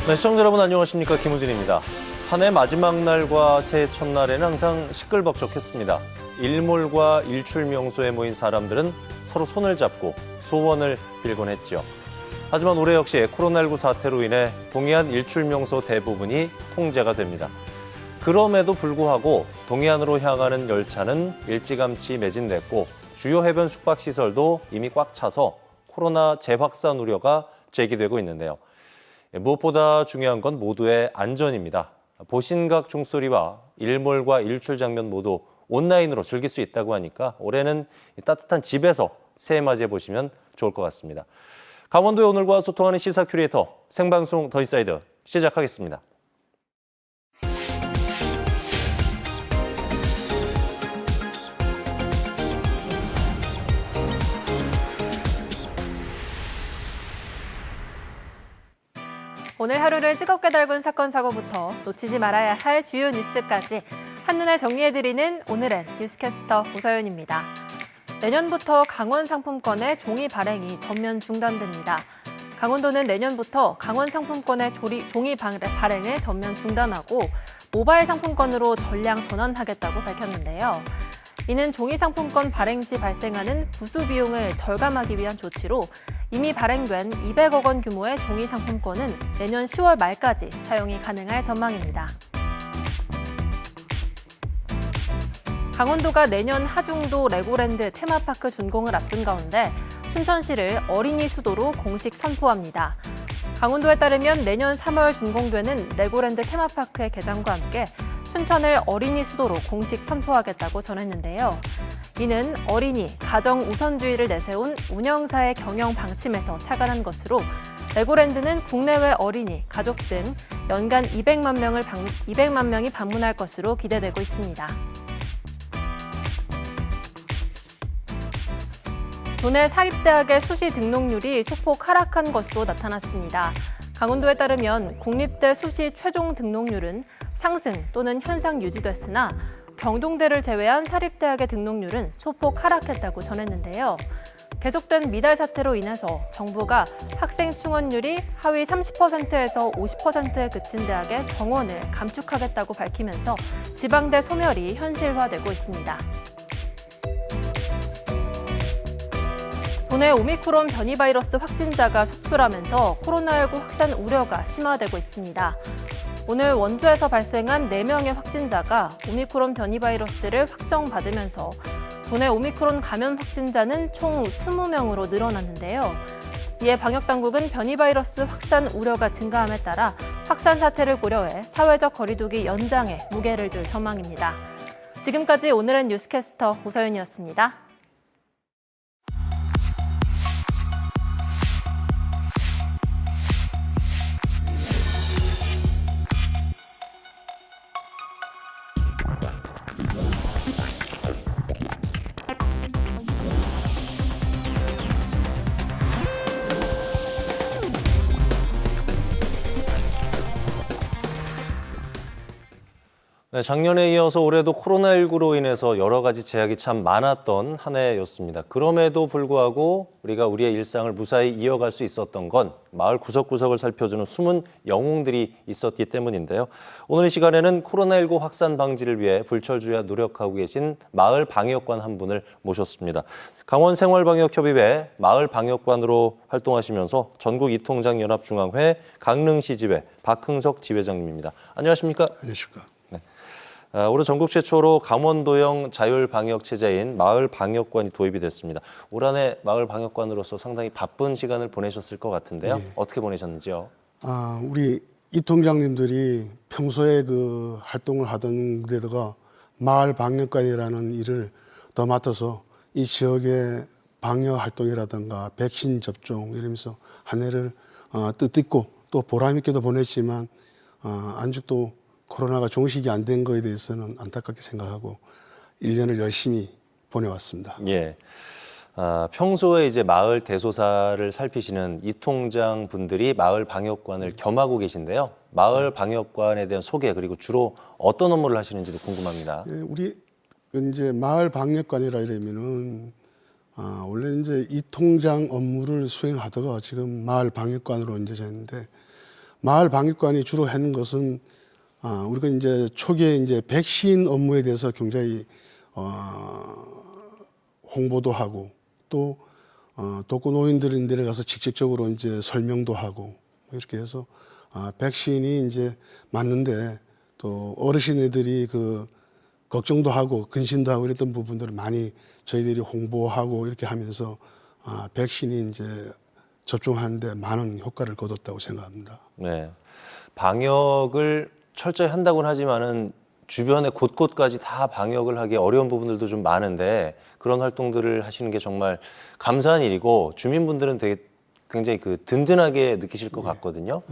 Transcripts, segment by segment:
네, 시청자 여러분 안녕하십니까, 김우진입니다. 한 해 마지막 날과 새해 첫날에는 항상 시끌벅적했습니다. 일몰과 일출 명소에 모인 사람들은 서로 손을 잡고 소원을 빌곤 했죠. 하지만 올해 역시 코로나19 사태로 인해 동해안 일출 명소 대부분이 통제가 됩니다. 그럼에도 불구하고 동해안으로 향하는 열차는 일찌감치 매진됐고 주요 해변 숙박시설도 이미 꽉 차서 코로나 재확산 우려가 제기되고 있는데요. 무엇보다 중요한 건 모두의 안전입니다. 보신각 종소리와 일몰과 일출 장면 모두 온라인으로 즐길 수 있다고 하니까 올해는 따뜻한 집에서 새해 맞이해 보시면 좋을 것 같습니다. 강원도의 오늘과 소통하는 시사 큐레이터 생방송 더 인사이드 시작하겠습니다. 오늘 하루를 뜨겁게 달군 사건 사고부터 놓치지 말아야 할 주요 뉴스까지 한눈에 정리해드리는 오늘의 뉴스캐스터 오서연입니다. 내년부터 강원 상품권의 종이 발행이 전면 중단됩니다. 강원도는 내년부터 강원 상품권의 종이 발행을 전면 중단하고 모바일 상품권으로 전량 전환하겠다고 밝혔는데요. 이는 종이 상품권 발행 시 발생하는 부수 비용을 절감하기 위한 조치로 이미 발행된 200억 원 규모의 종이 상품권은 내년 10월 말까지 사용이 가능할 전망입니다. 강원도가 내년 하중도 레고랜드 테마파크 준공을 앞둔 가운데 춘천시를 어린이 수도로 공식 선포합니다. 강원도에 따르면 내년 3월 준공되는 레고랜드 테마파크의 개장과 함께 춘천을 어린이 수도로 공식 선포하겠다고 전했는데요. 이는 어린이, 가정 우선주의를 내세운 운영사의 경영 방침에서 착안한 것으로 레고랜드는 국내외 어린이, 가족 등 연간 200만 명이 방문할 것으로 기대되고 있습니다. 도내 사립대학의 수시 등록률이 소폭 하락한 것으로 나타났습니다. 강원도에 따르면 국립대 수시 최종 등록률은 상승 또는 현상 유지됐으나 경동대를 제외한 사립대학의 등록률은 소폭 하락했다고 전했는데요. 계속된 미달 사태로 인해서 정부가 학생 충원율이 하위 30%에서 50%에 그친 대학의 정원을 감축하겠다고 밝히면서 지방대 소멸이 현실화되고 있습니다. 도내 오미크론 변이 바이러스 확진자가 속출하면서 코로나19 확산 우려가 심화되고 있습니다. 오늘 원주에서 발생한 4명의 확진자가 오미크론 변이 바이러스를 확정받으면서 도내 오미크론 감염 확진자는 총 20명으로 늘어났는데요. 이에 방역당국은 변이 바이러스 확산 우려가 증가함에 따라 확산 사태를 고려해 사회적 거리두기 연장에 무게를 둘 전망입니다. 지금까지 오늘의 뉴스캐스터 오서연이었습니다. 네, 작년에 이어서 올해도 코로나19로 인해서 여러 가지 제약이 참 많았던 한 해였습니다. 그럼에도 불구하고 우리가 우리의 일상을 무사히 이어갈 수 있었던 건 마을 구석구석을 살펴주는 숨은 영웅들이 있었기 때문인데요. 오늘 이 시간에는 코로나19 확산 방지를 위해 불철주야 노력하고 계신 마을 방역관 한 분을 모셨습니다. 강원생활방역협의회 마을 방역관으로 활동하시면서 전국 이통장연합중앙회 강릉시 지회 박흥석 지회장님입니다. 안녕하십니까? 안녕하십니까? 올해 전국 최초로 강원도형 자율방역체제인 마을방역관이 도입이 됐습니다. 올 한 해 마을방역관으로서 상당히 바쁜 시간을 보내셨을 것 같은데요. 네. 어떻게 보내셨는지요? 우리 이 통장님들이 평소에 그 활동을 하던 데다가 마을방역관이라는 일을 더 맡아서 이 지역의 방역 활동이라든가 백신 접종 이러면서 한 해를 뜻깊고 또 보람 있게도 보냈지만 아직 또 코로나가 종식이 안 된 거에 대해서는 안타깝게 생각하고 1년을 열심히 보내왔습니다. 예. 평소에 이제 마을 대소사를 살피시는 이 통장 분들이 마을 방역관을 겸하고 계신데요. 마을 방역관에 대한 소개 그리고 주로 어떤 업무를 하시는지도 궁금합니다. 예, 우리 이제 마을 방역관이라 이러면은 원래 이제 이 통장 업무를 수행하다가 지금 마을 방역관으로 이제 됐는데 마을 방역관이 주로 하는 것은 우리가 이제 초기에 이제 백신 업무에 대해서 굉장히 홍보도 하고 또 독거노인들이 내려가서 직접적으로 이제 설명도 하고 이렇게 해서 백신이 이제 맞는데 또 어르신들이 그 걱정도 하고 근심도 하고 이랬던 부분들을 많이 저희들이 홍보하고 이렇게 하면서 백신이 이제 접종하는데 많은 효과를 거뒀다고 생각합니다. 네. 방역을 철저히 한다고는 하지만은 주변에 곳곳까지 다 방역을 하기 어려운 부분들도 좀 많은데 그런 활동들을 하시는 게 정말 감사한 일이고 주민분들은 되게 굉장히 그 든든하게 느끼실 것 같거든요.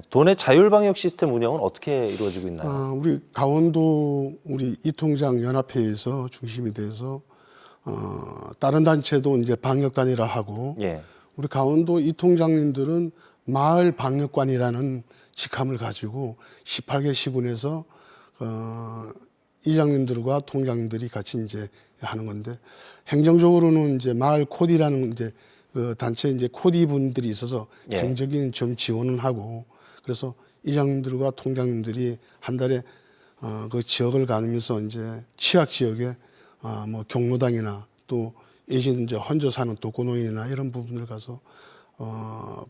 도내 자율방역 시스템 운영은 어떻게 이루어지고 있나요? 우리 강원도 우리 이통장 연합회에서 중심이 돼서 다른 단체도 이제 방역단이라 하고 예. 우리 강원도 이통장님들은 마을 방역관이라는 직함을 가지고 18개 시군에서 이장님들과 통장님들이 같이 이제 하는 건데 행정적으로는 이제 마을 코디라는 이제 그 단체 이제 코디 분들이 있어서 예. 행정적인 좀 지원을 하고 그래서 이장님들과 통장님들이 한 달에 그 지역을 가면서 이제 취약 지역에 뭐 경로당이나 또 예전 이제 혼자 사는 독거노인이나 이런 부분을 가서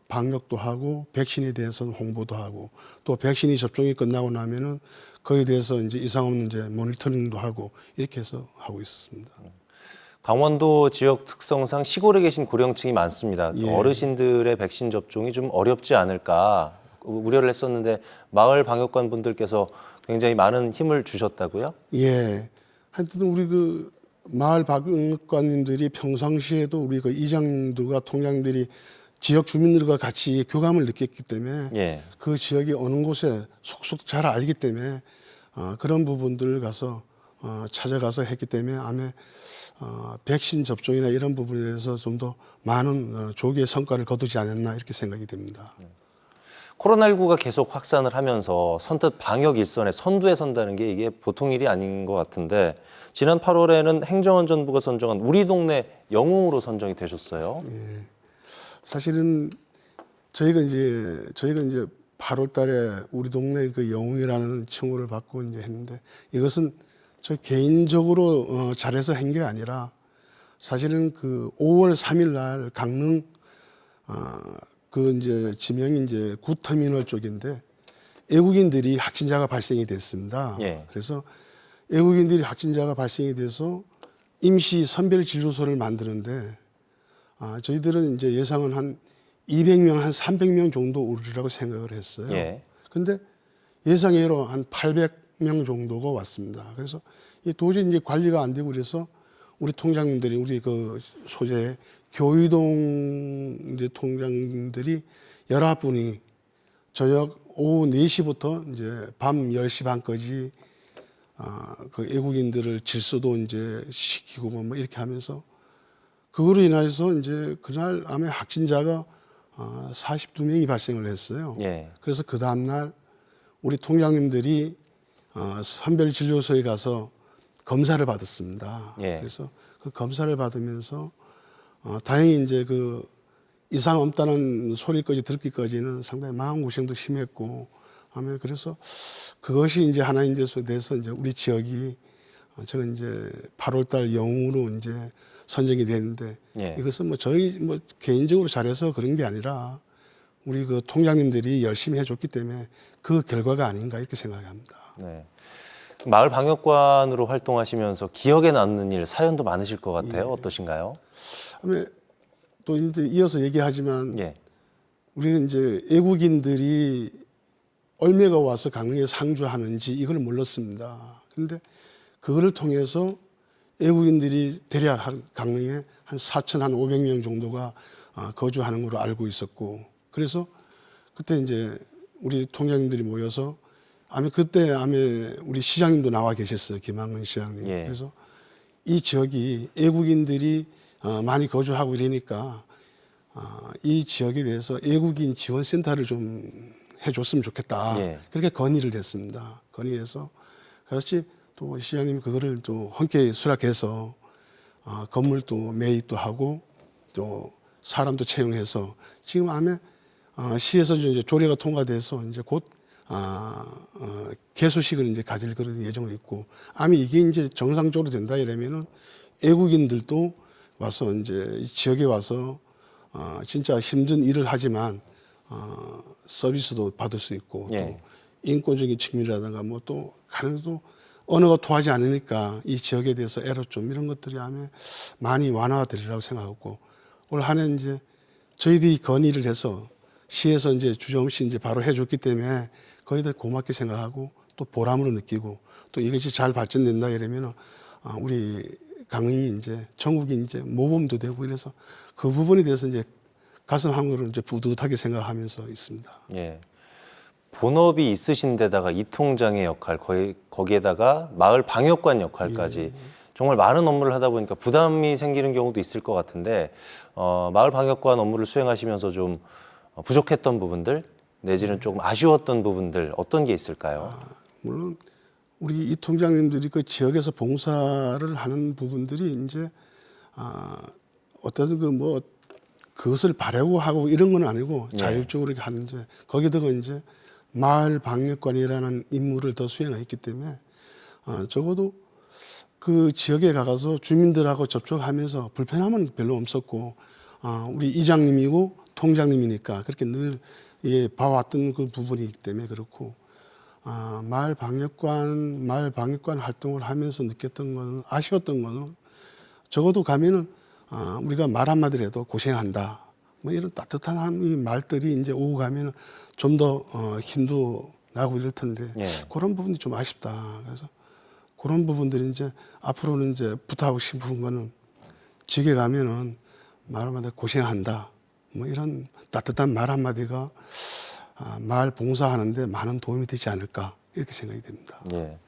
방역도 하고 백신에 대해서는 홍보도 하고 또 백신이 접종이 끝나고 나면은 거기에 대해서 이제 이상 없는 이제 모니터링도 하고 이렇게 해서 하고 있었습니다. 강원도 지역 특성상 시골에 계신 고령층이 많습니다. 예. 어르신들의 백신 접종이 좀 어렵지 않을까 우려를 했었는데 마을 방역관 분들께서 굉장히 많은 힘을 주셨다고요? 예. 하여튼 우리 그 마을 방역관님들이 평상시에도 우리 그 이장들과 통장들이 지역 주민들과 같이 교감을 느꼈기 때문에 예. 그 지역이 어느 곳에 속속 잘 알기 때문에 그런 부분들을 가서 찾아가서 했기 때문에 아마 백신 접종이나 이런 부분에 대해서 좀 더 많은 조기의 성과를 거두지 않았나 이렇게 생각이 됩니다. 코로나19가 계속 확산을 하면서 선뜻 방역 일선에 선두에 선다는 게 이게 보통 일이 아닌 것 같은데 지난 8월에는 행정안전부가 선정한 우리 동네 영웅으로 선정이 되셨어요. 사실은 저희가 이제 8월 달에 우리 동네 그 영웅이라는 칭호를 받고 이제 했는데 이것은 저 개인적으로 잘해서 한 게 아니라 사실은 그 5월 3일 날 강릉 그 이제 지명이 이제 구터미널 쪽인데 외국인들이 확진자가 발생이 됐습니다. 예. 그래서 외국인들이 확진자가 발생이 돼서 임시 선별 진료소를 만드는데 저희들은 이제 예상은 한 200명, 한 300명 정도 오르리라고 생각을 했어요. 예. 근데 예상외로 한 800명 정도가 왔습니다. 그래서 이 도저히 이제 관리가 안 되고 그래서 우리 통장님들이 우리 그 소재 교유동 이제 통장님들이 19분이 저녁 오후 4시부터 이제 밤 10시 반까지 그 외국인들을 질서도 이제 시키고 뭐 이렇게 하면서 그거로 인해서 이제 그날 아마 확진자가 42명이 발생을 했어요. 예. 그래서 그 다음날 우리 통장님들이 선별진료소에 가서 검사를 받았습니다. 예. 그래서 그 검사를 받으면서 다행히 이제 그 이상 없다는 소리까지 듣기까지는 상당히 마음고생도 심했고 하면 그래서 그것이 이제 하나 이제 돼서 이제 우리 지역이 제가 이제 8월달 영웅으로 이제 선정이 됐는데 예. 이것은 뭐 저희 뭐 개인적으로 잘해서 그런 게 아니라 우리 그 통장님들이 열심히 해줬기 때문에 그 결과가 아닌가 이렇게 생각합니다. 네. 마을 방역관으로 활동하시면서 기억에 남는 일, 사연도 많으실 것 같아요. 어떠신가요? 그다음에 또 이제 이어서 얘기하지만 예. 우리는 이제 외국인들이 얼마가 와서 강릉에 상주하는지 이걸 몰랐습니다. 그런데 그거를 통해서 외국인들이 대략 강릉에 한 4,500명 정도가 거주하는 걸로 알고 있었고 그래서 그때 이제 우리 통장님들이 모여서 그때 우리 시장님도 나와 계셨어요. 김한근 시장님. 예. 그래서 이 지역이 외국인들이 많이 거주하고 이러니까 이 지역에 대해서 외국인 지원센터를 좀 해줬으면 좋겠다. 예. 그렇게 건의를 했습니다. 건의해서 그렇지 또 시장님이 그거를 또 흔쾌히 수락해서 건물도 매입도 하고 또 사람도 채용해서 지금 시에서 이제 조례가 통과돼서 이제 곧 개소식을 이제 가질 그런 예정이 있고, 아마 이게 이제 정상적으로 된다 이러면은 외국인들도 와서 이제 이 지역에 와서 진짜 힘든 일을 하지만 서비스도 받을 수 있고, 예. 또 인권적인 측면이라든가 뭐 또 가능도 언어가 통하지 않으니까 이 지역에 대해서 애로점 이런 것들이 아마 많이 완화가 되리라고 생각하고, 올 한해 이제 저희들이 건의를 해서 시에서 이제 주저없이 이제 바로 해줬기 때문에 거의 다 고맙게 생각하고 또 보람으로 느끼고, 또 이것이 잘 발전된다 이러면 우리 강의 이제 전국이 이제 모범도 되고, 이래서 그 부분에 대해서 이제 가슴 한구를 이제 뿌듯하게 생각하면서 있습니다. 예. 본업이 있으신 데다가 이 통장의 역할, 거기에다가 마을 방역관 역할까지 정말 많은 업무를 하다 보니까 부담이 생기는 경우도 있을 것 같은데, 마을 방역관 업무를 수행하시면서 좀 부족했던 부분들 내지는 조금 아쉬웠던 부분들 어떤 게 있을까요? 물론 우리 이 통장님들이 그 지역에서 봉사를 하는 부분들이 이제 어떤 그 뭐 그것을 바라고 하고 이런 건 아니고 자율적으로 이렇게 하는데, 거기다가 이제 마을 방역관이라는 임무를 더 수행했기 때문에 적어도 그 지역에 가서 주민들하고 접촉하면서 불편함은 별로 없었고, 우리 이장님이고 통장님이니까 그렇게 늘 봐왔던 그 부분이기 때문에 그렇고, 마을 방역관 활동을 하면서 느꼈던 거는, 아쉬웠던 거는 적어도 가면은 우리가 말 한마디를 해도 고생한다, 뭐 이런 따뜻한 이 말들이 이제 오고 가면은 좀 더 힘도 나고 이럴 텐데, 예. 그런 부분이 좀 아쉽다. 그래서 그런 부분들이 이제 앞으로는 이제 부탁하고 싶은 거는, 지역에 가면은 말 한마디 고생한다, 뭐 이런 따뜻한 말 한마디가 마을 봉사하는데 많은 도움이 되지 않을까, 이렇게 생각이 됩니다. 예.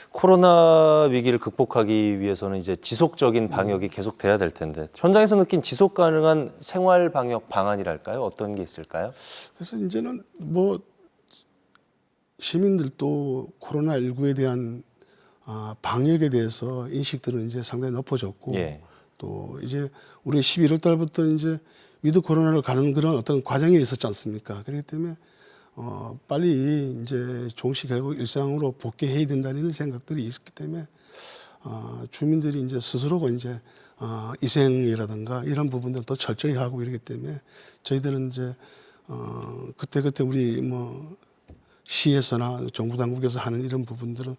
코로나 위기를 극복하기 위해서는 이제 지속적인 방역이 계속돼야 될 텐데, 현장에서 느낀 지속 가능한 생활 방역 방안이랄까요? 어떤 게 있을까요? 그래서 이제는 뭐 시민들도 코로나19에 대한 방역에 대해서 인식들은 이제 상당히 높아졌고, 예. 또 이제 우리 11월 달부터 이제 위드 코로나를 가는 그런 어떤 과정이 있었지 않습니까? 그렇기 때문에 빨리 이제 종식하고 일상으로 복귀해야 된다는 생각들이 있기 때문에 주민들이 이제 스스로가 이제 위생이라든가 이런 부분들 더 철저히 하고 이러기 때문에, 저희들은 이제 그때 우리 뭐 시에서나 정부 당국에서 하는 이런 부분들은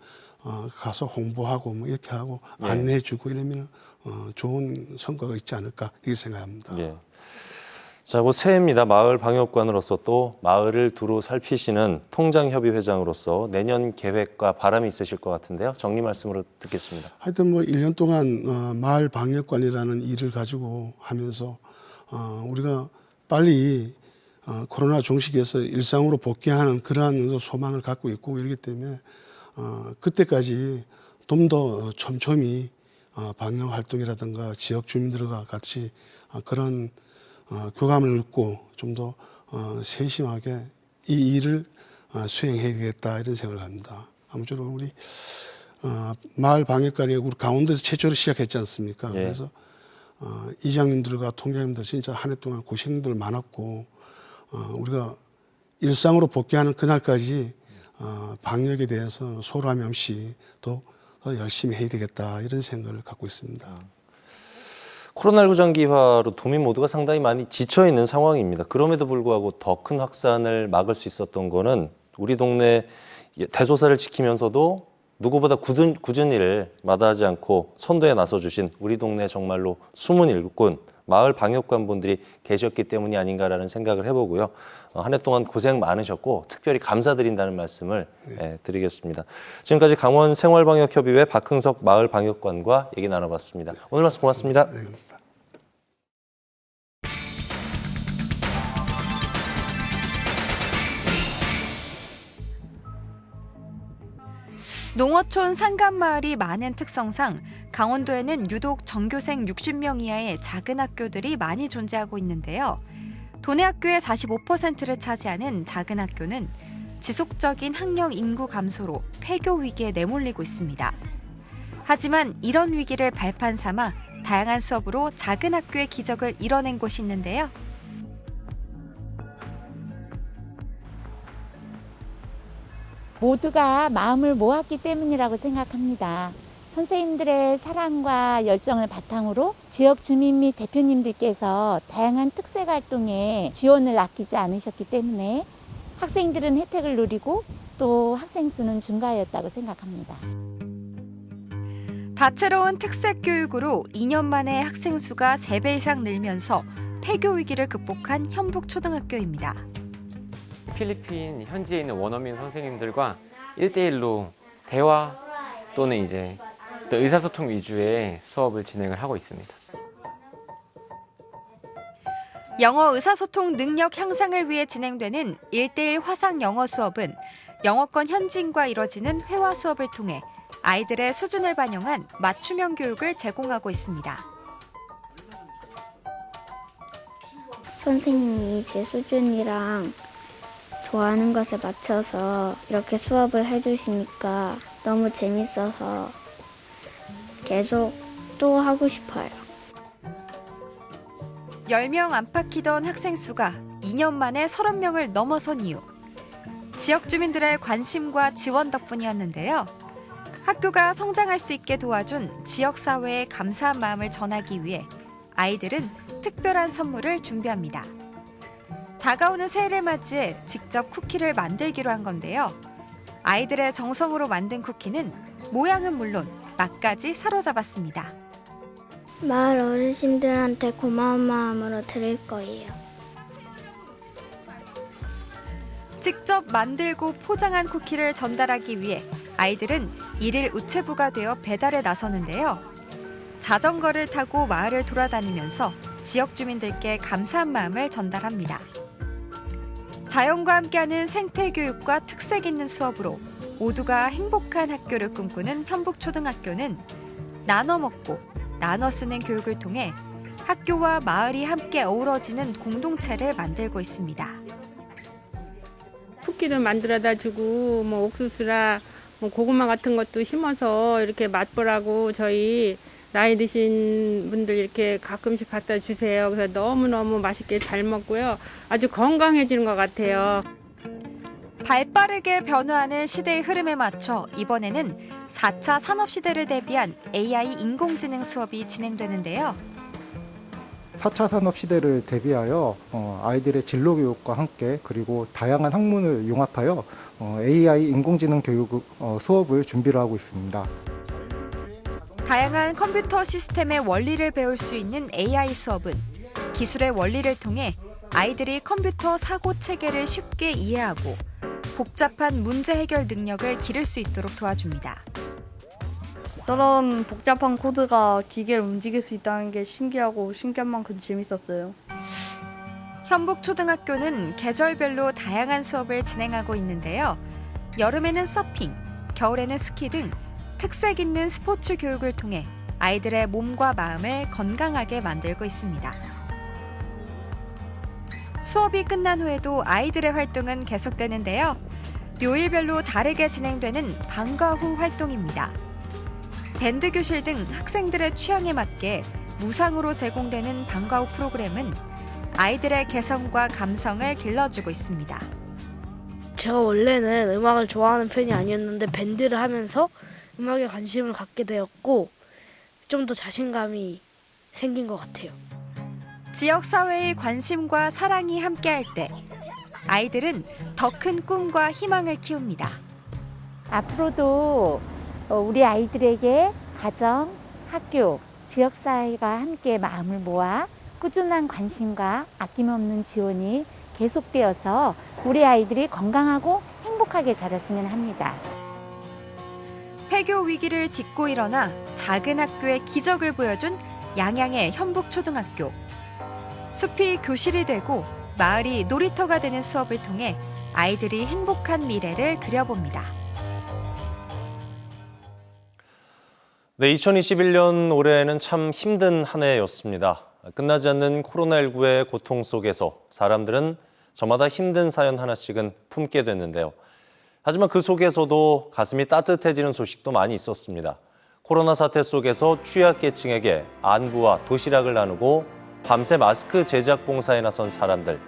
가서 홍보하고 뭐 이렇게 하고 안내해주고 이러면 좋은 성과가 있지 않을까, 이렇게 생각합니다. 예. 자, 곧 새해입니다. 마을 방역관으로서 또 마을을 두루 살피시는 통장협의회장으로서 내년 계획과 바람이 있으실 것 같은데요. 정리 말씀으로 듣겠습니다. 하여튼 뭐 1년 동안 마을 방역관이라는 일을 가지고 하면서 우리가 빨리 코로나 종식에서 일상으로 복귀하는 그러한 소망을 갖고 있고, 이러기 때문에 그때까지 좀 더 촘촘히 방역 활동이라든가 지역 주민들과 같이 그런 교감을 얻고 좀 더 세심하게 이 일을 수행해야 되겠다, 이런 생각을 합니다. 아무쪼록 우리 마을 방역관이 우리 강원도에서 최초로 시작했지 않습니까? 예. 그래서 이장님들과 통장님들 진짜 한 해 동안 고생들 많았고, 우리가 일상으로 복귀하는 그날까지 방역에 대해서 소홀함이 없이 더 열심히 해야 되겠다, 이런 생각을 갖고 있습니다. 코로나19 장기화로 도민 모두가 상당히 많이 지쳐 있는 상황입니다. 그럼에도 불구하고 더 큰 확산을 막을 수 있었던 거는 우리 동네 대소사를 지키면서도 누구보다 굳은 일을 마다하지 않고 선도에 나서주신 우리 동네 정말로 숨은 일꾼 마을 방역관분들이 계셨기 때문이 아닌가라는 생각을 해보고요. 한 해 동안 고생 많으셨고 특별히 감사드린다는 말씀을 드리겠습니다. 지금까지 강원생활방역협의회 박흥석 마을방역관과 얘기 나눠봤습니다. 오늘 말씀 고맙습니다. 네, 그렇습니다. 농어촌 상간마을이 많은 특성상 강원도에는 유독 전교생 60명 이하의 작은 학교들이 많이 존재하고 있는데요. 도내 학교의 45%를 차지하는 작은 학교는 지속적인 학령 인구 감소로 폐교 위기에 내몰리고 있습니다. 하지만 이런 위기를 발판 삼아 다양한 수업으로 작은 학교의 기적을 이뤄낸 곳이 있는데요. 모두가 마음을 모았기 때문이라고 생각합니다. 선생님들의 사랑과 열정을 바탕으로 지역 주민 및 대표님들께서 다양한 특색 활동에 지원을 아끼지 않으셨기 때문에 학생들은 혜택을 누리고 또 학생 수는 증가하였다고 생각합니다. 다채로운 특색 교육으로 2년 만에 학생 수가 3배 이상 늘면서 폐교 위기를 극복한 현북초등학교입니다. 필리핀 현지에 있는 원어민 선생님들과 1대1로 대화 또는 이제 또 의사소통 위주의 수업을 진행을 하고 있습니다. 영어 의사소통 능력 향상을 위해 진행되는 1대1 화상 영어 수업은 영어권 현지인과 이뤄지는 회화 수업을 통해 아이들의 수준을 반영한 맞춤형 교육을 제공하고 있습니다. 선생님이 제 수준이랑 좋아하는 것에 맞춰서 이렇게 수업을 해주시니까 너무 재밌어서 계속 또 하고 싶어요. 10명 안팎이던 학생 수가 2년 만에 30명을 넘어선 이유. 지역 주민들의 관심과 지원 덕분이었는데요. 학교가 성장할 수 있게 도와준 지역사회에 감사한 마음을 전하기 위해 아이들은 특별한 선물을 준비합니다. 다가오는 새해를 맞이해 직접 쿠키를 만들기로 한 건데요. 아이들의 정성으로 만든 쿠키는 모양은 물론 맛까지 사로잡았습니다. 마을 어르신들한테 고마운 마음으로 드릴 거예요. 직접 만들고 포장한 쿠키를 전달하기 위해 아이들은 일일 우체부가 되어 배달에 나서는데요. 자전거를 타고 마을을 돌아다니면서 지역 주민들께 감사한 마음을 전달합니다. 자연과 함께하는 생태교육과 특색 있는 수업으로 모두가 행복한 학교를 꿈꾸는 현북초등학교는 나눠 먹고 나눠 쓰는 교육을 통해 학교와 마을이 함께 어우러지는 공동체를 만들고 있습니다. 쿠키도 만들어다 주고 뭐 옥수수라 뭐 고구마 같은 것도 심어서 이렇게 맛보라고 저희 나이 드신 분들 이렇게 가끔씩 갖다 주세요. 그래서 너무너무 맛있게 잘 먹고요. 아주 건강해지는 것 같아요. 발빠르게 변화하는 시대의 흐름에 맞춰 이번에는 4차 산업시대를 대비한 AI 인공지능 수업이 진행되는데요. 4차 산업시대를 대비하여 아이들의 진로교육과 함께 그리고 다양한 학문을 융합하여 AI 인공지능 교육 수업을 준비를 하고 있습니다. 다양한 컴퓨터 시스템의 원리를 배울 수 있는 AI 수업은 기술의 원리를 통해 아이들이 컴퓨터 사고 체계를 쉽게 이해하고 복잡한 문제 해결 능력을 기를 수 있도록 도와줍니다. 저런 복잡한 코드가 기계를 움직일 수 있다는 게 신기하고 신기한 만큼 재밌었어요. 현북초등학교는 계절별로 다양한 수업을 진행하고 있는데요. 여름에는 서핑, 겨울에는 스키 등 특색 있는 스포츠 교육을 통해 아이들의 몸과 마음을 건강하게 만들고 있습니다. 수업이 끝난 후에도 아이들의 활동은 계속되는데요. 요일별로 다르게 진행되는 방과 후 활동입니다. 밴드 교실 등 학생들의 취향에 맞게 무상으로 제공되는 방과 후 프로그램은 아이들의 개성과 감성을 길러주고 있습니다. 제가 원래는 음악을 좋아하는 편이 아니었는데 밴드를 하면서 음악에 관심을 갖게 되었고 좀 더 자신감이 생긴 것 같아요. 지역사회의 관심과 사랑이 함께할 때 아이들은 더 큰 꿈과 희망을 키웁니다. 앞으로도 우리 아이들에게 가정, 학교, 지역사회가 함께 마음을 모아 꾸준한 관심과 아낌없는 지원이 계속되어서 우리 아이들이 건강하고 행복하게 자랐으면 합니다. 폐교 위기를 딛고 일어나 작은 학교의 기적을 보여준 양양의 현북초등학교. 숲이 교실이 되고 마을이 놀이터가 되는 수업을 통해 아이들이 행복한 미래를 그려봅니다. 네, 2021년 올해는 참 힘든 한 해였습니다. 끝나지 않는 코로나19의 고통 속에서 사람들은 저마다 힘든 사연 하나씩은 품게 됐는데요. 하지만 그 속에서도 가슴이 따뜻해지는 소식도 많이 있었습니다. 코로나 사태 속에서 취약계층에게 안부와 도시락을 나누고 밤새 마스크 제작 봉사에 나선 사람들.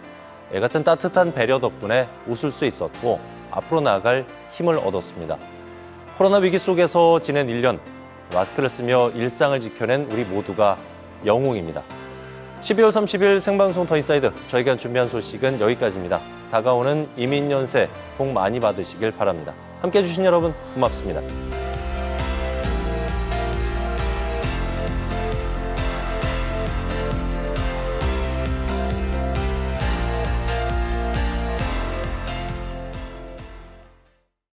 애 같은 따뜻한 배려 덕분에 웃을 수 있었고 앞으로 나아갈 힘을 얻었습니다. 코로나 위기 속에서 지낸 1년, 마스크를 쓰며 일상을 지켜낸 우리 모두가 영웅입니다. 12월 30일 생방송 더 인사이드, 저희가 준비한 소식은 여기까지입니다. 다가오는 이민연세 복 많이 받으시길 바랍니다. 함께해 주신 여러분 고맙습니다.